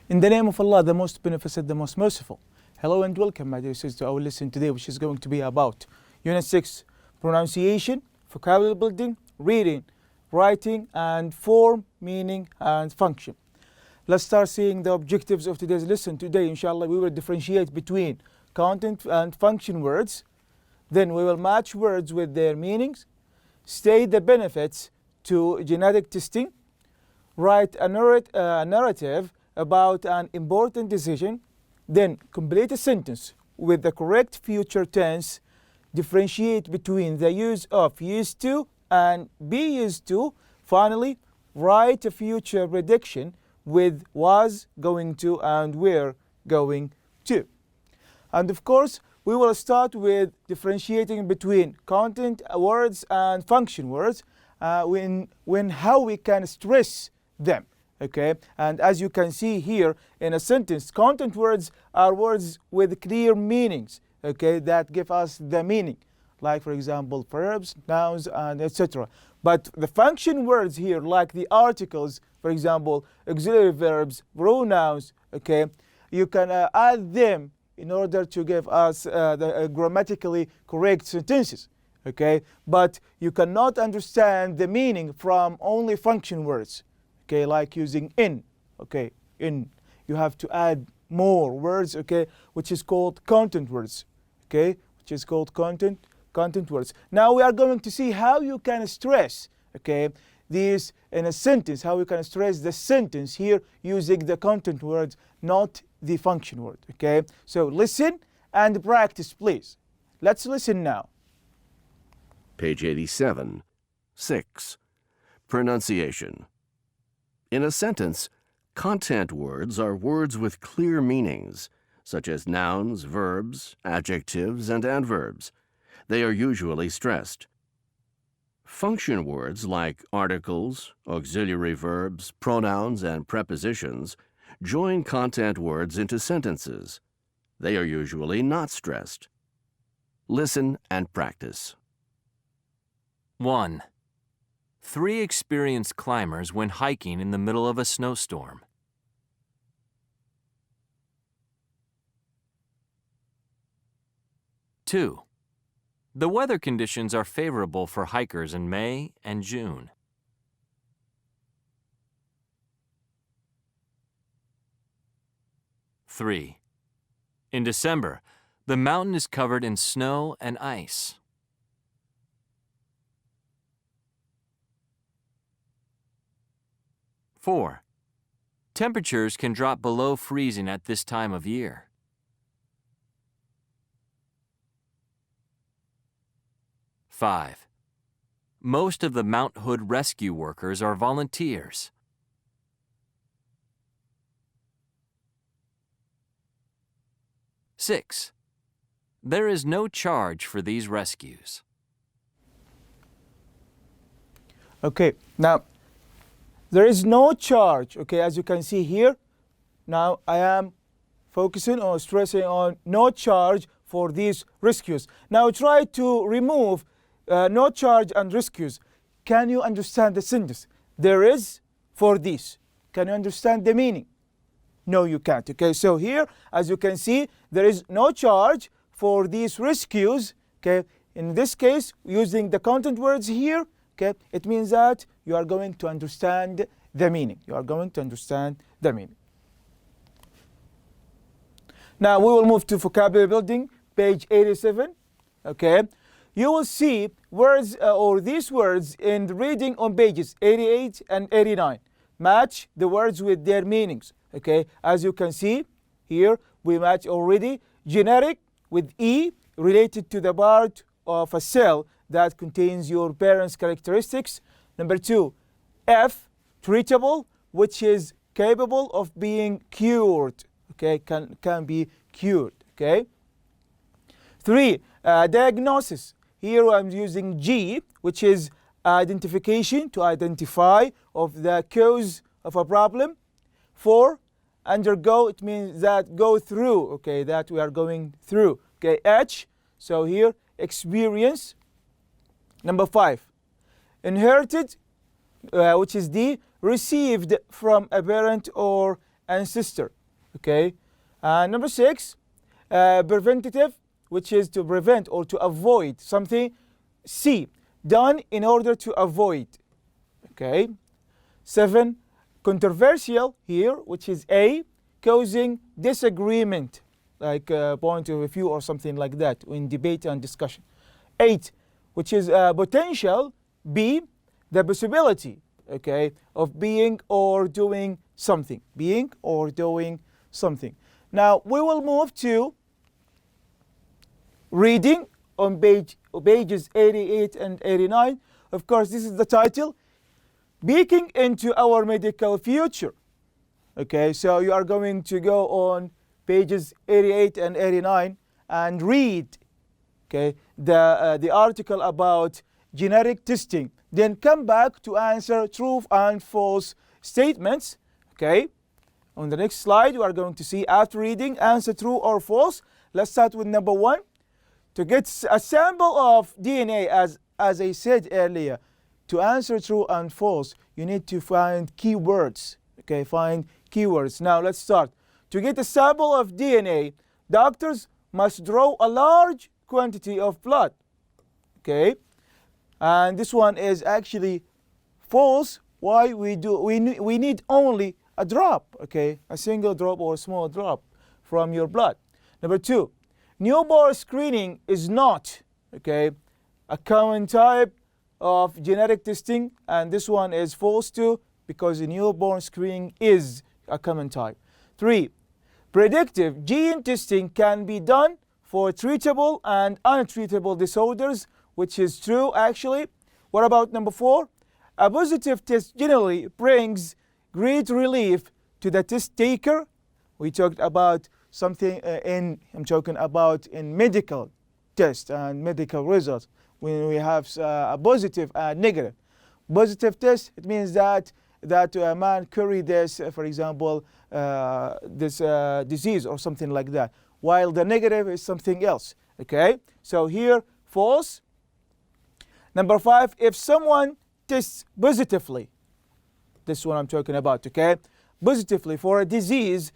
In the name of Allah, the most beneficent, the most merciful. Hello and welcome, my dear sisters, to our lesson today, which is going to be about Unit 6, pronunciation, vocabulary building, reading, writing, and form, meaning, and function. Let's start seeing the objectives of today's lesson. Today, inshallah, we will differentiate between content and function words. Then we will match words with their meanings, state the benefits to genetic testing, write a narrative about an important decision, then complete a sentence with the correct future tense, differentiate between the use of used to and be used to. Finally, write a future prediction with was going to and were going to. And of course, we will start with differentiating between content words and function words, when how we can stress them. Okay, and as you can see here in a sentence, content words are words with clear meanings, okay, that give us the meaning, like for example verbs, nouns, and etc. But the function words here, like the articles, for example auxiliary verbs, pronouns, okay, you can add them in order to give us the grammatically correct sentences, okay, but you cannot understand the meaning from only function words. Okay, like using in, okay, in. You have to add more words, okay, which is called content words, okay, which is called content words. Now we are going to see how you can stress, okay, these in a sentence, how you can stress the sentence here using the content words, not the function word, okay. So listen and practice, please. Let's listen now. Page 87. 6. Pronunciation. In a sentence, content words are words with clear meanings, such as nouns, verbs, adjectives, and adverbs. They are usually stressed. Function words like articles, auxiliary verbs, pronouns, and prepositions join content words into sentences. They are usually not stressed. Listen and practice. 1. 3 experienced climbers went hiking in the middle of a snowstorm. 2. The weather conditions are favorable for hikers in May and June. 3. In December, the mountain is covered in snow and ice. 4. Temperatures can drop below freezing at this time of year. 5. Most of the Mount Hood rescue workers are volunteers. 6. There is no charge for these rescues. Okay, now there is no charge, okay, as you can see here. Now I am focusing or stressing on no charge for these rescues. Now try to remove no charge and rescues. Can you understand the sentence? There is for this. Can you understand the meaning? No, you can't. Okay, so here, as you can see, there is no charge for these rescues. Okay, in this case, using the content words here, okay, it means that you are going to understand the meaning. You are going to understand the meaning. Now we will move to vocabulary building, page 87. Okay, you will see words or these words in the reading on pages 88 and 89. Match the words with their meanings. Okay, as you can see here, we match already generic with E, related to the part of a cell that contains your parents' characteristics. Number 2, F, treatable, which is capable of being cured. Okay, can be cured. Okay. 3, diagnosis. Here I'm using G, which is identification, to identify of the cause of a problem. 4, undergo, it means that go through, okay, that we are going through. Okay, H, so here experience. Number 5, inherited, which is D, received from a parent or ancestor. Okay. And number 6, preventative, which is to prevent or to avoid something. C, done in order to avoid. Okay. 7, controversial here, which is A, causing disagreement, like a point of view or something like that in debate and discussion. 8, which is potential. B, the possibility, okay, of being or doing something. Being or doing something. Now we will move to reading on pages 88 and 89. Of course, this is the title, Peeking into Our Medical Future. Okay, so you are going to go on pages 88 and 89 and read, okay, the article about genetic testing. Then come back to answer true and false statements. Okay, on the next slide, you are going to see, after reading, answer true or false. Let's start with number 1. To get a sample of DNA, as I said earlier, to answer true and false, you need to find keywords. Okay, find keywords. Now let's start. To get a sample of DNA, doctors must draw a large quantity of blood. Okay, and this one is actually false. Why? We need only a drop. Okay, a single drop or a small drop from your blood. Number 2, newborn screening is not, okay, a common type of genetic testing, and this one is false too, because the newborn screening is a common type. 3, predictive gene testing can be done for treatable and untreatable disorders, which is true actually. What about number 4? A positive test generally brings great relief to the test taker. We talked about something I'm talking about in medical tests and medical results, when we have a positive and negative. Positive test, it means that a man carry this, for example, this disease or something like that, while the negative is something else. Okay, so here false. Number 5, if someone tests positively, this one I'm talking about, okay, positively for a disease,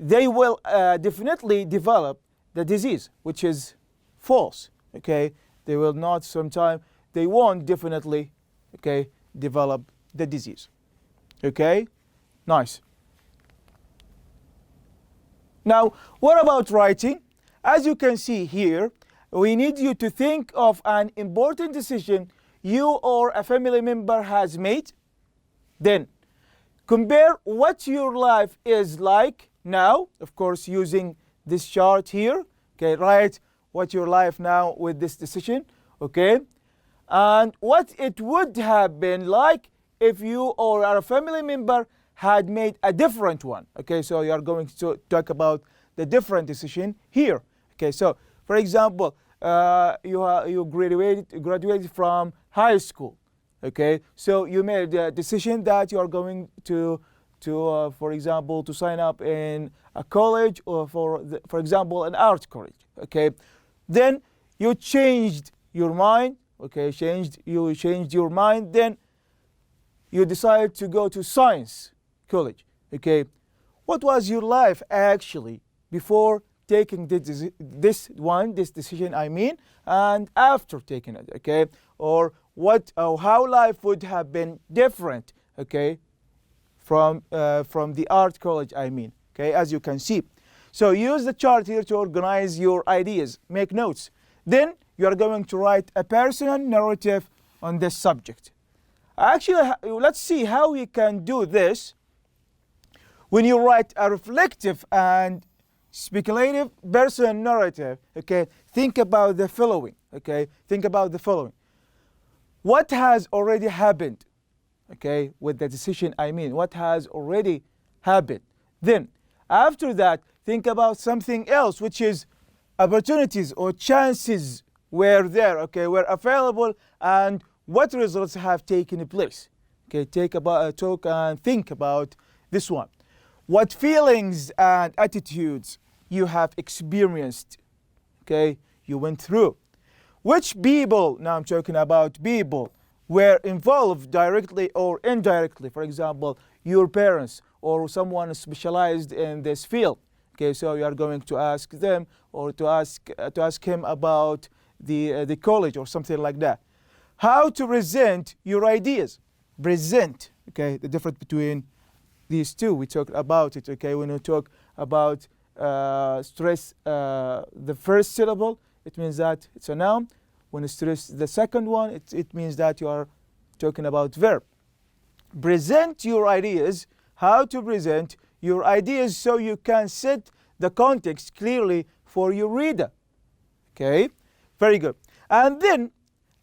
they will definitely develop the disease, which is false. Okay, they will not, sometime they won't definitely, okay, develop the disease. Okay, nice. Now what about writing? As you can see here, we need you to think of an important decision you or a family member has made. Then compare what your life is like now, of course using this chart here. Okay, write what your life now with this decision. Okay, and what it would have been like if you or a family member had made a different one. Okay, so you are going to talk about the different decision here. Okay, so for example, you graduated from high school. Okay, so you made a decision that you are going to for example, to sign up in a college, or for example, an art college. Okay, then you changed your mind. Okay, you changed your mind. Then you decided to go to science college. Okay, what was your life actually before taking this decision, I mean, and after taking it? Okay, or how life would have been different, okay, from the art college, I mean. Okay, as you can see. So use the chart here to organize your ideas, make notes. Then you are going to write a personal narrative on this subject. Actually, let's see how we can do this. When you write a reflective and speculative personal narrative, okay, think about the following. Okay, think about the following. What has already happened? Okay, with the decision, I mean, what has already happened? Then, after that, think about something else, which is opportunities or chances were there, okay, were available, and what results have taken place. Okay, talk and think about this one. What feelings and attitudes you have experienced, okay, you went through. Which people, now I'm talking about people, were involved directly or indirectly, for example, your parents or someone specialized in this field. Okay, so you are going to ask them or to ask him about the college or something like that. How to present your ideas. Present, okay, the difference between these two, we talked about it, okay, when we talk about stress the first syllable, it means that it's a noun. When you stress the second one, it means that you are talking about verb. Present your ideas. How to present your ideas so you can set the context clearly for your reader. Okay, very good. And then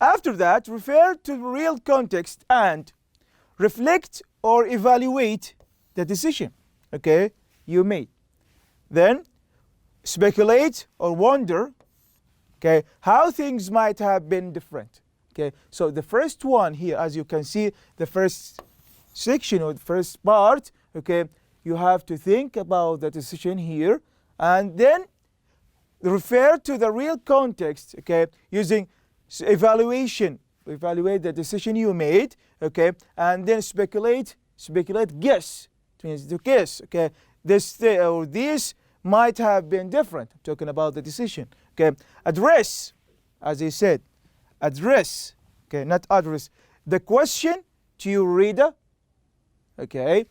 after that, refer to the real context and reflect or evaluate the decision, okay, you made. Then speculate or wonder, okay, how things might have been different. Okay, so the first one here, as you can see, the first section or the first part, okay, you have to think about the decision here and then refer to the real context, okay, using evaluate the decision you made, okay, and then speculate, guess. It means to guess, okay, this might have been different. I'm talking about the decision, okay. Address, as I said, address, okay, not address, the question to your reader, okay.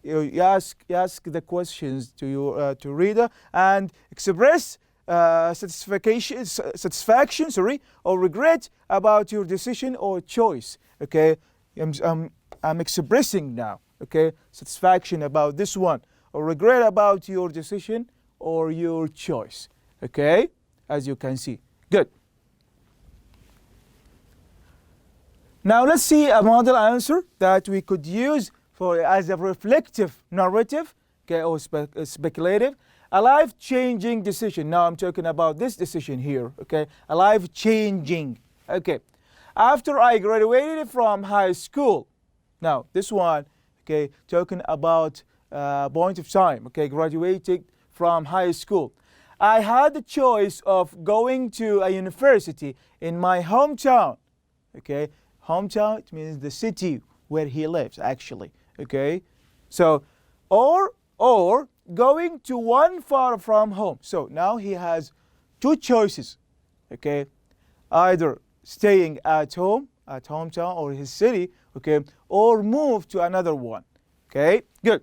You ask the questions to your to reader and express satisfaction, or regret about your decision or choice. Okay, I'm expressing now. Okay, satisfaction about this one, or regret about your decision or your choice. Okay, as you can see. Good. Now let's see a model answer that we could use for as a reflective narrative, okay, or speculative. A life-changing decision. Now I'm talking about this decision here, okay? A life-changing, okay. After I graduated from high school, now this one, okay, talking about point of time, okay, graduated from high school. I had the choice of going to a university in my hometown, okay? Hometown, it means the city where he lives, actually, okay? So, or going to one far from home. So now he has two choices, okay? Either staying at home, at hometown or his city, okay, or move to another one, okay? Good.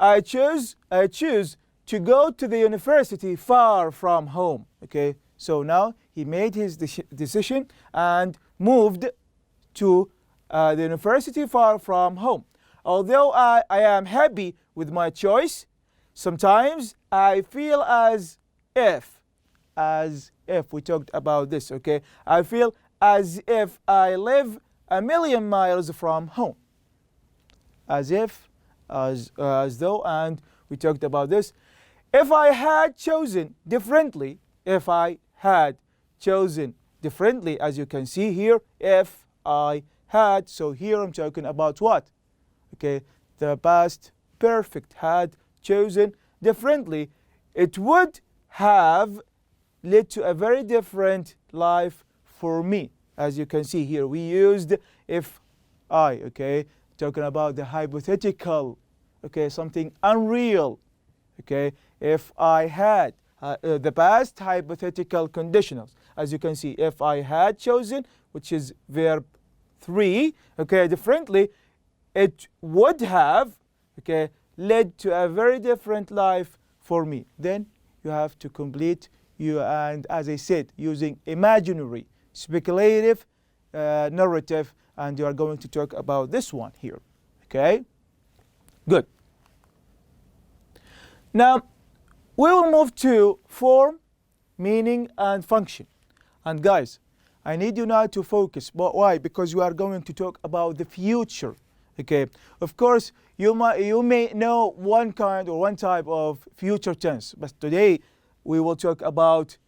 I choose to go to the university far from home, okay? So now he made his decision and moved to the university far from home. Although I am happy with my choice, sometimes I feel as if we talked about this, okay? I feel as if I live a million miles from home. As though, and we talked about this. If I had chosen differently, as you can see here, if I had, so here I'm talking about what? Okay, the past perfect, had chosen differently, it would have led to a very different life for me. As you can see here, we used if I, okay, talking about the hypothetical, okay, something unreal, okay, if I had, the past hypothetical conditionals. As you can see, if I had chosen, which is verb 3, okay, differently, it would have, okay, led to a very different life for me. Then you have to complete you, and as I said, using imaginary, speculative narrative, and you are going to talk about this one here, okay? Good. Now, we will move to form, meaning, and function. And guys, I need you now to focus. But why? Because you are going to talk about the future. Okay. Of course, you may know one kind or one type of future tense, but today we will talk about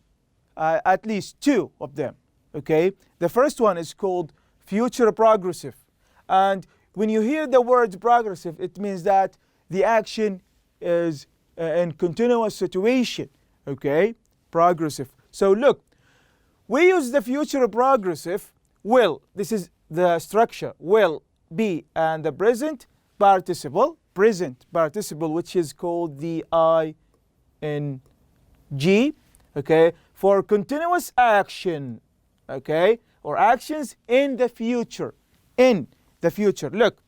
at least two of them. Okay. The first one is called future progressive, and when you hear the word progressive, it means that the action is in continuous situation. Okay. Progressive. So look, we use the future progressive will. This is the structure. Will, be, and the present participle. present participle, which is called the ing, okay, for continuous action, okay, or actions in the future. In the future. Look,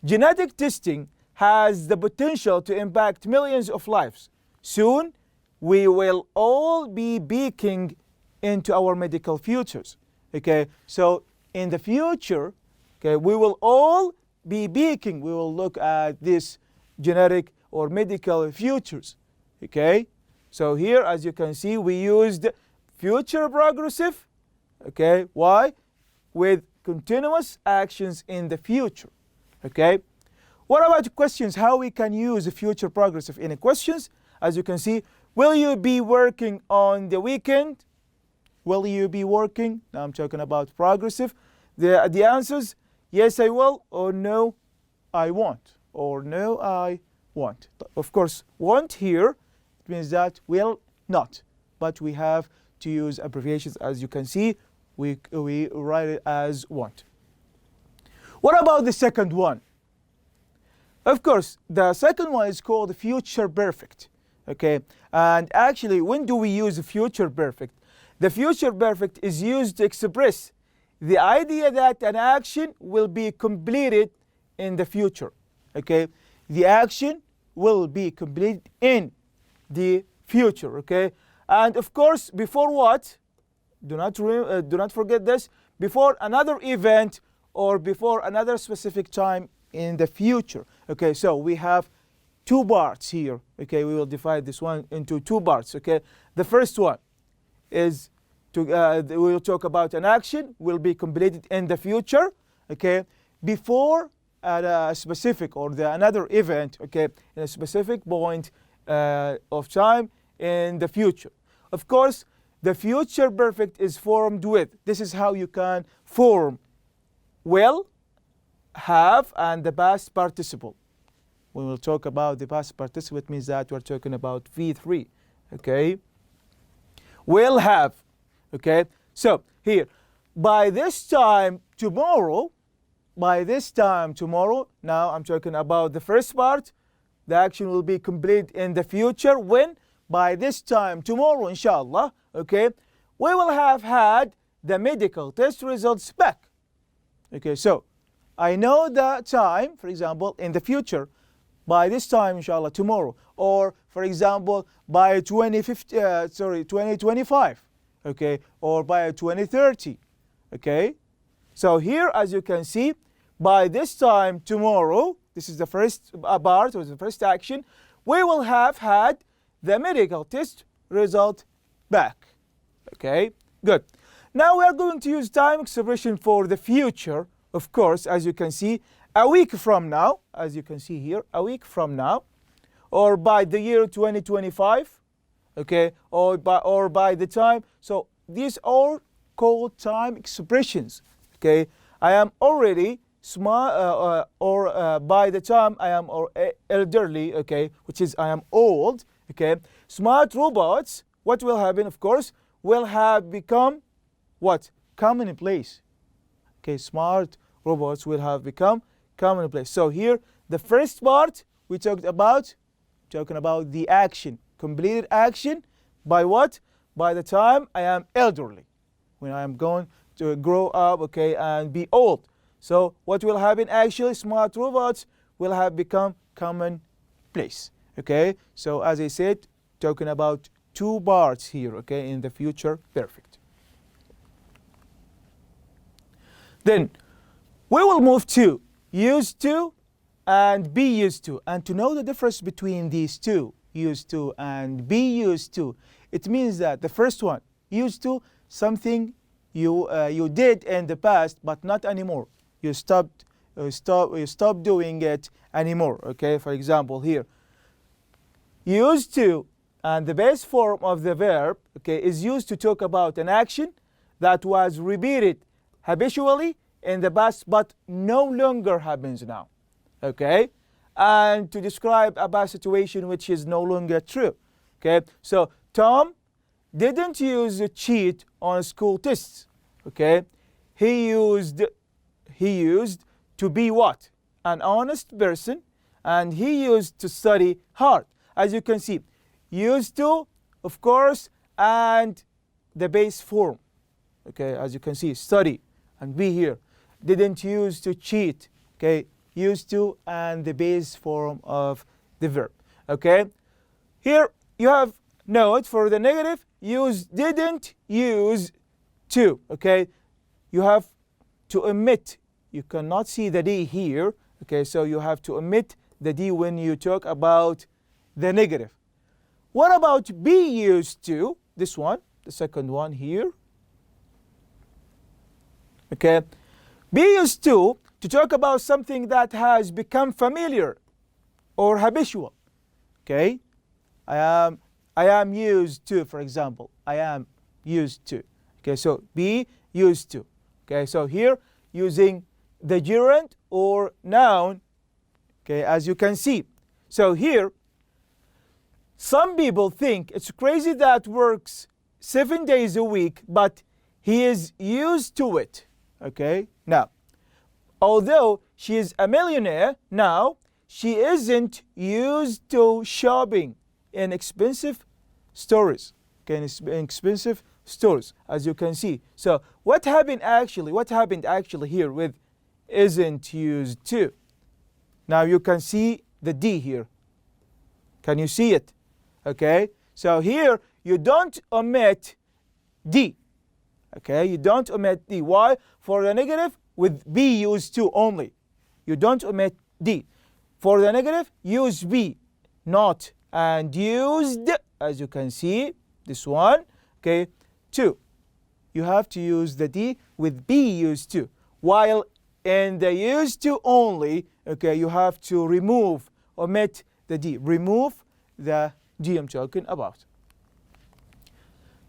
genetic testing has the potential to impact millions of lives. Soon, we will all be peeking into our medical futures. Okay, so in the future, okay, we will all be peeking. We will look at this genetic or medical futures. Okay, so here, as you can see, we used future progressive. Okay, why? With continuous actions in the future. Okay, what about questions? How we can use future progressive in questions? As you can see, will you be working on the weekend? Will you be working? Now I'm talking about progressive. The answers, yes I will, or no I won't, or no I won't. Of course, won't here means that will not, but we have to use abbreviations. As you can see, we write it as won't. What about the second one? Of course, the second one is called future perfect. Okay, and actually, when do we use future perfect? The future perfect is used to express the idea that an action will be completed in the future. Okay, the action will be completed in the future. Okay, and of course, before what? Do not forget this. Before another event or before another specific time in the future. Okay, so we have two parts here. Okay, we will divide this one into two parts. Okay, the first one is we will talk about an action will be completed in the future. Okay, before a specific or another event. Okay, in a specific point of time in the future. Of course, the future perfect is formed with. This is how you can form will, have, and the past participle. When we'll talk about the past participle, it means that we're talking about V3. Okay, will have. Okay, so here, by this time tomorrow, now I'm talking about the first part. The action will be complete in the future when? By this time tomorrow, inshallah. Okay, we will have had the medical test results back. Okay, so I know the time, for example, in the future, by this time, inshallah, tomorrow, or for example, by 2025, okay, or by 2030, okay. So here, as you can see, by this time tomorrow, this is the first part or the first action, we will have had the medical test result back. Okay, good. Now we are going to use time expression for the future. Of course, as you can see, a week from now, as you can see here, a week from now, or by the year 2025, okay, or by the time. So these are called time expressions. Okay, I am already smart, by the time I am elderly, okay, which is I am old. Okay, smart robots. What will happen? Of course, will have become what? Commonplace. Okay, smart robots will have become commonplace. So here, the first part we talking about the action, completed action by what? By the time I am elderly, when I am going to grow up, okay, and be old. So what will happen? Actually, smart robots will have become commonplace. Okay, so as I said, talking about two parts here, okay, in the future perfect. Then we will move to used to and be used to. And to know the difference between these two, used to and be used to, it means that the first one, used to, something you did in the past but not anymore. You stopped doing it anymore. Okay, for example here, used to, and the base form of the verb, okay, is used to talk about an action that was repeated habitually in the past but no longer happens now. Okay, and to describe a past situation which is no longer true. Okay, so Tom didn't use a cheat on school tests. Okay, he used to be what? An honest person and he used to study hard. As you can see, used to, of course, and the base form. Okay, as you can see, study and be here. Didn't use to cheat. Okay, used to and the base form of the verb. Okay, here you have note for the negative. Use didn't, use to. Okay, you have to omit. You cannot see the D here. Okay, so you have to omit the D when you talk about the negative. What about be used to? This one, the second one here. Okay, be used to talk about something that has become familiar or habitual. Okay, I am used to, for example, I am used to. Okay, so be used to. Okay, so here using the gerund or noun. Okay, as you can see. So here, some people think it's crazy that works 7 days a week, but he is used to it. Okay, now, although she is a millionaire now, she isn't used to shopping in expensive stores. Okay, in expensive stores, as you can see. So what happened actually here with isn't used to? Now you can see the D here. Can you see it? Okay, so here you don't omit D. Okay, you don't omit D. Why? For the negative, with be used to only. You don't omit D. For the negative, use be, not, and used, as you can see, this one, okay, to. You have to use the D with be used to. While in the used to only, okay, you have to omit the D. Remove the D I'm talking about.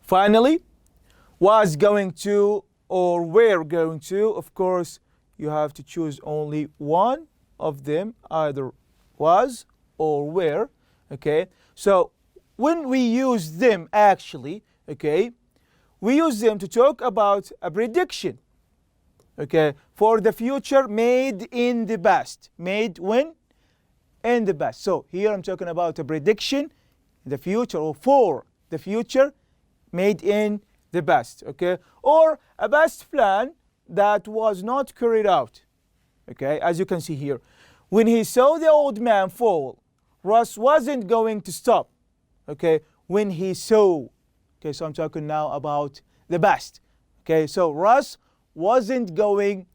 Finally, was going to or were going to, of course, you have to choose only one of them, either was or were. Okay, so when we use them actually, okay, we use them to talk about a prediction, okay, for the future made in the past. Made when? In the past. So here I'm talking about a prediction in the future or for the future made in the past, okay, or a past plan that was not carried out. Okay, as you can see here, when he saw the old man fall, Russ wasn't going to stop. Okay, when he saw. Okay, so I'm talking now about the past. Okay, so Russ wasn't going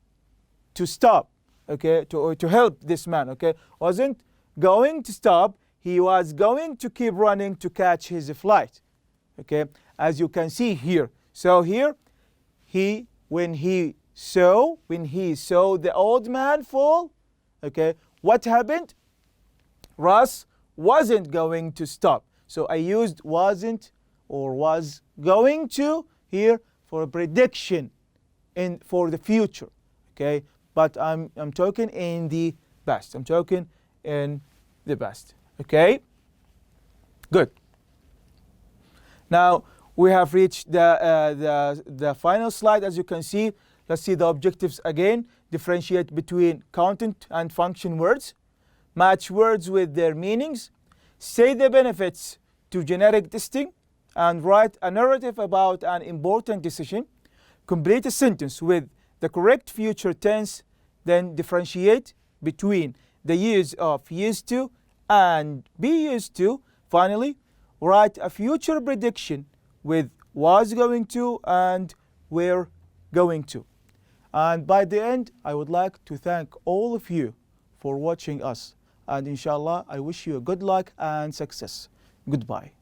to stop. Okay, to help this man. Okay, wasn't going to stop. He was going to keep running to catch his flight. Okay, as you can see here. So here, when he saw the old man fall, okay, what happened? Russ wasn't going to stop. So I used wasn't or was going to here for a prediction for the future. Okay, but I'm talking in the past. I'm talking in the past. Okay, good. Now we have reached the final slide. As you can see, let's see the objectives again. Differentiate between content and function words. Match words with their meanings. Say the benefits to generic testing and write a narrative about an important decision. Complete a sentence with the correct future tense. Then differentiate between the use of used to and be used to. Finally, write a future prediction with was going to and were going to. And by the end, I would like to thank all of you for watching us. And inshallah, I wish you good luck and success. Goodbye.